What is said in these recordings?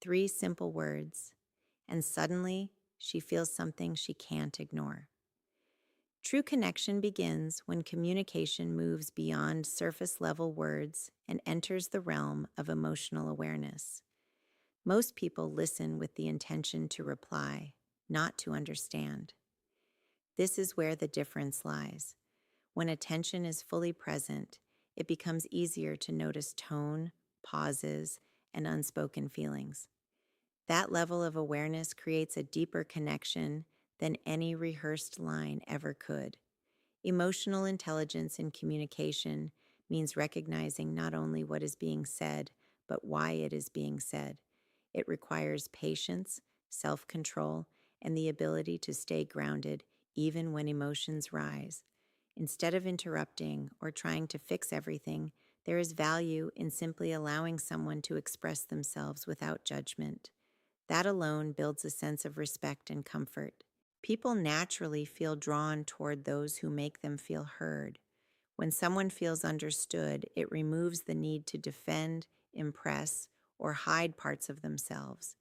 3 simple words, and suddenly she feels something she can't ignore. True connection begins when communication moves beyond surface level words and enters the realm of emotional awareness. Most people listen with the intention to reply, not to understand. This is where the difference lies. When attention is fully present, it becomes easier to notice tone, pauses, and unspoken feelings. That level of awareness creates a deeper connection than any rehearsed line ever could. Emotional intelligence in communication means recognizing not only what is being said, but why it is being said. It requires patience, self control, and the ability to stay grounded even when emotions rise. Instead of interrupting or trying to fix everything, there is value in simply allowing someone to express themselves without judgment. That alone builds a sense of respect and comfort. People naturally feel drawn toward those who make them feel heard. When someone feels understood, it removes the need to defend, impress, or hide parts of themselves.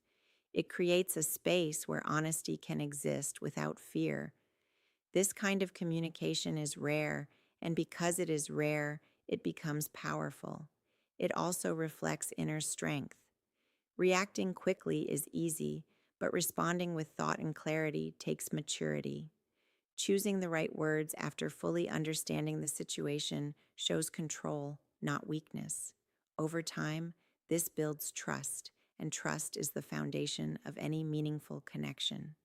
It creates a space where honesty can exist without fear. This kind of communication is rare, and because it is rare, it becomes powerful. It also reflects inner strength. Reacting quickly is easy, but responding with thought and clarity takes maturity. Choosing the right words after fully understanding the situation shows control, not weakness. Over time, this builds trust, and trust is the foundation of any meaningful connection.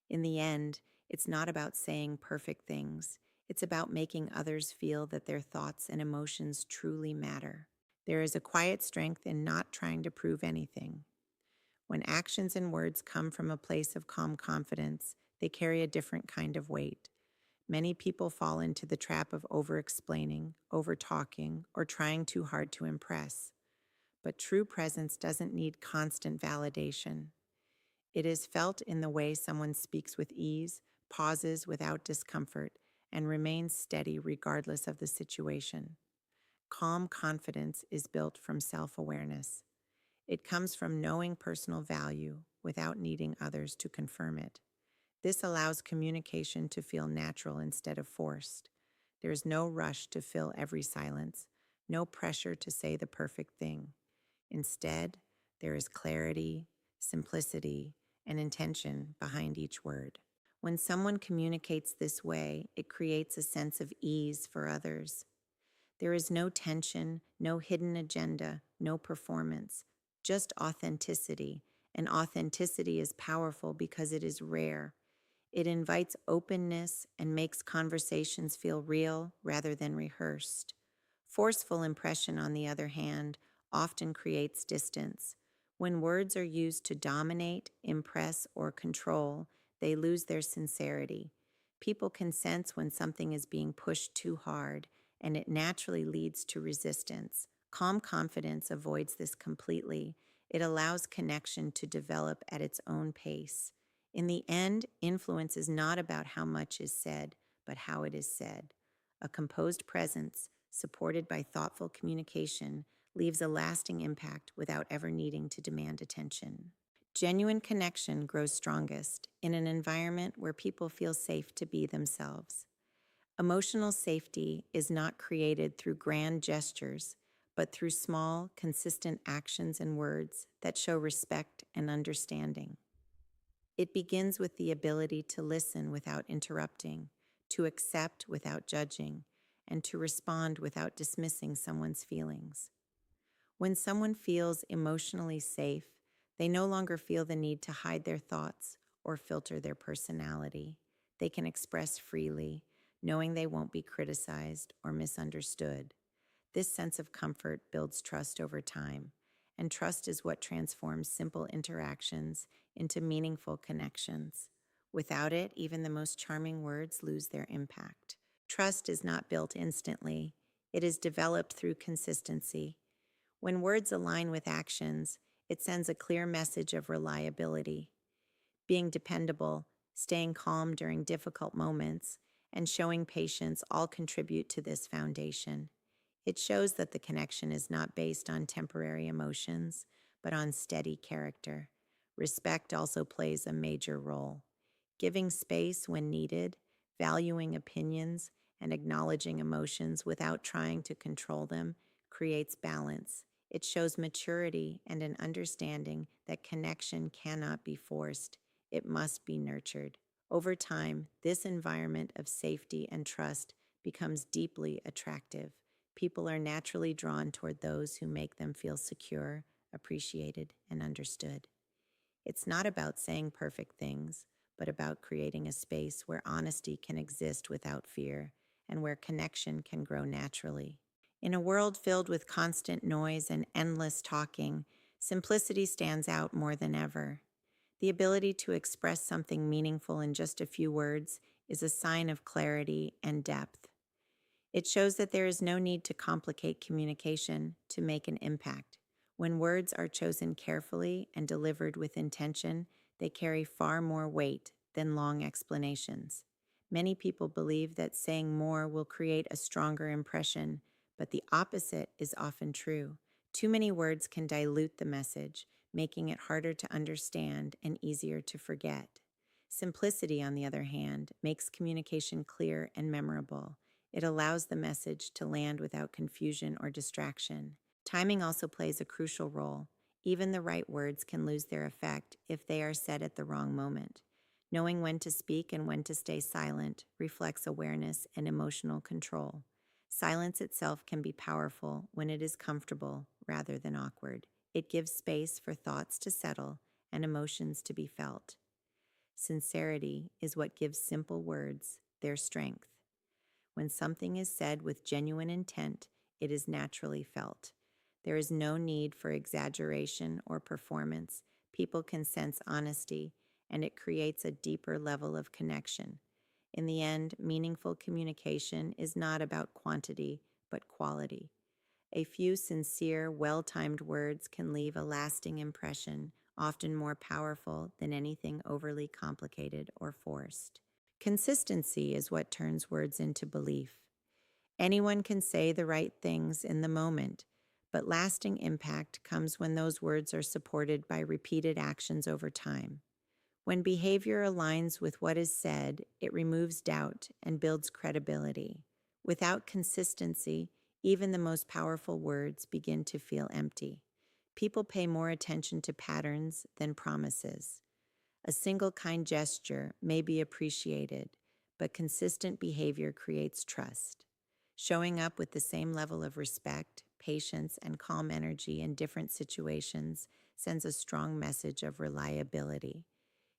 In the end, it's not about saying perfect things. It's about making others feel that their thoughts and emotions truly matter. There is a quiet strength in not trying to prove anything. When actions and words come from a place of calm confidence, they carry a different kind of weight. Many people fall into the trap of over-explaining, over-talking, or trying too hard to impress. But true presence doesn't need constant validation. It is felt in the way someone speaks with ease, pauses without discomfort, and remains steady regardless of the situation. Calm confidence is built from self-awareness. It comes from knowing personal value without needing others to confirm it. This allows communication to feel natural instead of forced. There is no rush to fill every silence, no pressure to say the perfect thing. Instead, there is clarity, simplicity, and intention behind each word. When someone communicates this way, it creates a sense of ease for others. There is no tension, no hidden agenda, no performance, just authenticity. And authenticity is powerful because it is rare. It invites openness and makes conversations feel real rather than rehearsed. Forceful impression, on the other hand, often creates distance. When words are used to dominate, impress, or control, they lose their sincerity. People can sense when something is being pushed too hard, and it naturally leads to resistance. Calm confidence avoids this completely. It allows connection to develop at its own pace. In the end, influence is not about how much is said, but how it is said. A composed presence, supported by thoughtful communication, leaves a lasting impact without ever needing to demand attention. Genuine connection grows strongest in an environment where people feel safe to be themselves. Emotional safety is not created through grand gestures, but through small, consistent actions and words that show respect and understanding. It begins with the ability to listen without interrupting, to accept without judging, and to respond without dismissing someone's feelings. When someone feels emotionally safe, they no longer feel the need to hide their thoughts or filter their personality. They can express freely, knowing they won't be criticized or misunderstood. This sense of comfort builds trust over time, and trust is what transforms simple interactions into meaningful connections. Without it, even the most charming words lose their impact. Trust is not built instantly. It is developed through consistency. When words align with actions, it sends a clear message of reliability. Being dependable, staying calm during difficult moments, and showing patience all contribute to this foundation. It shows that the connection is not based on temporary emotions, but on steady character. Respect also plays a major role. Giving space when needed, valuing opinions, and acknowledging emotions without trying to control them creates balance. It shows maturity and an understanding that connection cannot be forced, it must be nurtured. Over time, this environment of safety and trust becomes deeply attractive. People are naturally drawn toward those who make them feel secure, appreciated, and understood. It's not about saying perfect things, but about creating a space where honesty can exist without fear and where connection can grow naturally. In a world filled with constant noise and endless talking, simplicity stands out more than ever. The ability to express something meaningful in just a few words is a sign of clarity and depth. It shows that there is no need to complicate communication to make an impact. When words are chosen carefully and delivered with intention, they carry far more weight than long explanations. Many people believe that saying more will create a stronger impression, but the opposite is often true. Too many words can dilute the message, making it harder to understand and easier to forget. Simplicity, on the other hand, makes communication clear and memorable. It allows the message to land without confusion or distraction. Timing also plays a crucial role. Even the right words can lose their effect if they are said at the wrong moment. Knowing when to speak and when to stay silent reflects awareness and emotional control. Silence itself can be powerful when it is comfortable rather than awkward. It gives space for thoughts to settle and emotions to be felt. Sincerity is what gives simple words their strength. When something is said with genuine intent, it is naturally felt. There is no need for exaggeration or performance. People can sense honesty, and it creates a deeper level of connection. In the end, meaningful communication is not about quantity, but quality. A few sincere, well-timed words can leave a lasting impression, often more powerful than anything overly complicated or forced. Consistency is what turns words into belief. Anyone can say the right things in the moment, but lasting impact comes when those words are supported by repeated actions over time. When behavior aligns with what is said, it removes doubt and builds credibility. Without consistency, even the most powerful words begin to feel empty. People pay more attention to patterns than promises. A single kind gesture may be appreciated, but consistent behavior creates trust. Showing up with the same level of respect, patience, and calm energy in different situations sends a strong message of reliability.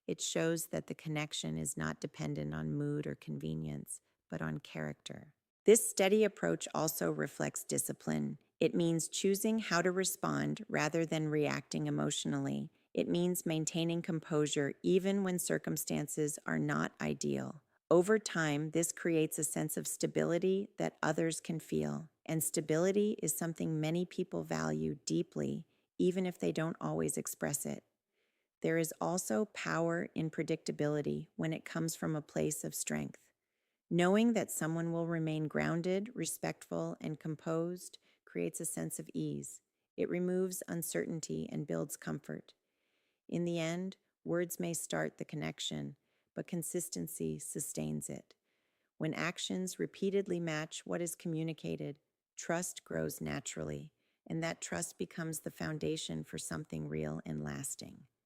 It shows that the connection is not dependent on mood or convenience, but on character. This steady approach also reflects discipline. It means choosing how to respond rather than reacting emotionally. It means maintaining composure even when circumstances are not ideal. Over time, this creates a sense of stability that others can feel. And stability is something many people value deeply, even if they don't always express it. There is also power in predictability when it comes from a place of strength. Knowing that someone will remain grounded, respectful, and composed creates a sense of ease. It removes uncertainty and builds comfort. In the end, words may start the connection, but consistency sustains it. When actions repeatedly match what is communicated, trust grows naturally, and that trust becomes the foundation for something real and lasting.